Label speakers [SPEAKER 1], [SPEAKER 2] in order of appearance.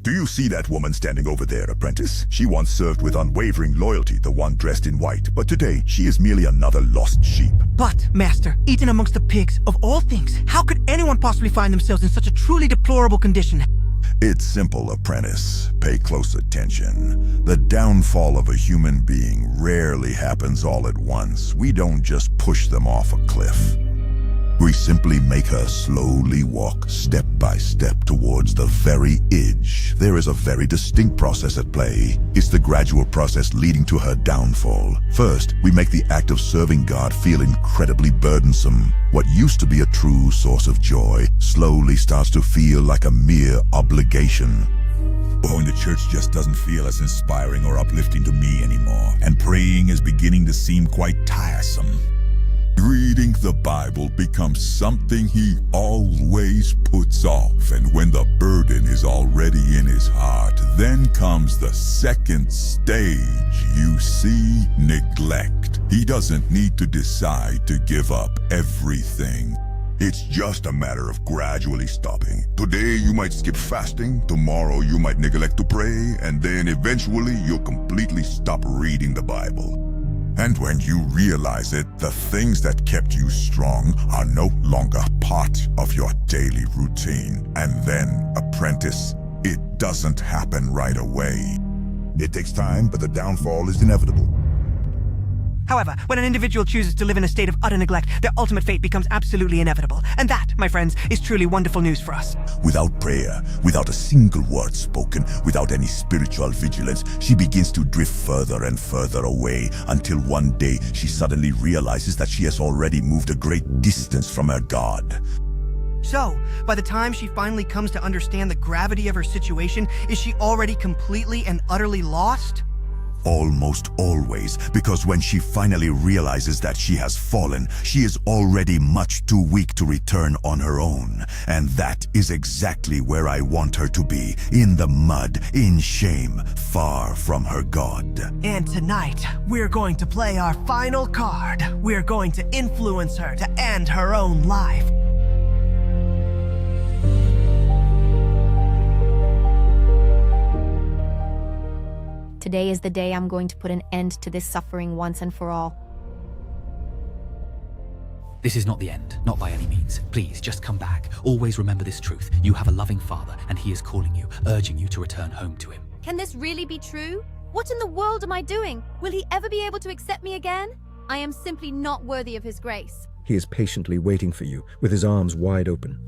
[SPEAKER 1] Do you see that woman standing over there, apprentice? She once served with unwavering loyalty, the one dressed in white, but today she is merely another lost sheep.
[SPEAKER 2] But, Master, eaten amongst the pigs, of all things, how could anyone possibly find themselves in such a truly deplorable condition?
[SPEAKER 1] It's simple, apprentice. Pay close attention. The downfall of a human being rarely happens all at once. We don't just push them off a cliff. We simply make her slowly walk step by step towards the very edge. There is a very distinct process at play. It's the gradual process leading to her downfall. First, we make the act of serving God feel incredibly burdensome. What used to be a true source of joy slowly starts to feel like a mere obligation. Going to church just doesn't feel as inspiring or uplifting to me anymore, and praying is beginning to seem quite tiresome. Reading the Bible becomes something he always puts off, and when the burden is already in his heart, then comes the second stage. You see, neglect. He doesn't need to decide to give up everything. It's just a matter of gradually stopping. Today you might skip fasting, tomorrow you might neglect to pray, and then eventually you'll completely stop reading the Bible. And when you realize it, the things that kept you strong are no longer part of your daily routine. And then, apprentice, it doesn't happen right away. It takes time, but the downfall is inevitable.
[SPEAKER 2] However, when an individual chooses to live in a state of utter neglect, their ultimate fate becomes absolutely inevitable. And that, my friends, is truly wonderful news for us.
[SPEAKER 1] Without prayer, without a single word spoken, without any spiritual vigilance, she begins to drift further and further away until one day she suddenly realizes that she has already moved a great distance from her God.
[SPEAKER 2] So, by the time she finally comes to understand the gravity of her situation, is she already completely and utterly lost?
[SPEAKER 1] Almost always, because when she finally realizes that she has fallen, she is already much too weak to return on her own. And that is exactly where I want her to be, in the mud, in shame, far from her God.
[SPEAKER 2] And tonight, we're going to play our final card. We're going to influence her to end her own life.
[SPEAKER 3] Today is the day I'm going to put an end to this suffering once and for all.
[SPEAKER 4] This is not the end, not by any means. Please, just come back. Always remember this truth. You have a loving Father, and He is calling you, urging you to return home to Him.
[SPEAKER 5] Can this really be true? What in the world am I doing? Will He ever be able to accept me again? I am simply not worthy of His grace.
[SPEAKER 6] He is patiently waiting for you, with his arms wide open.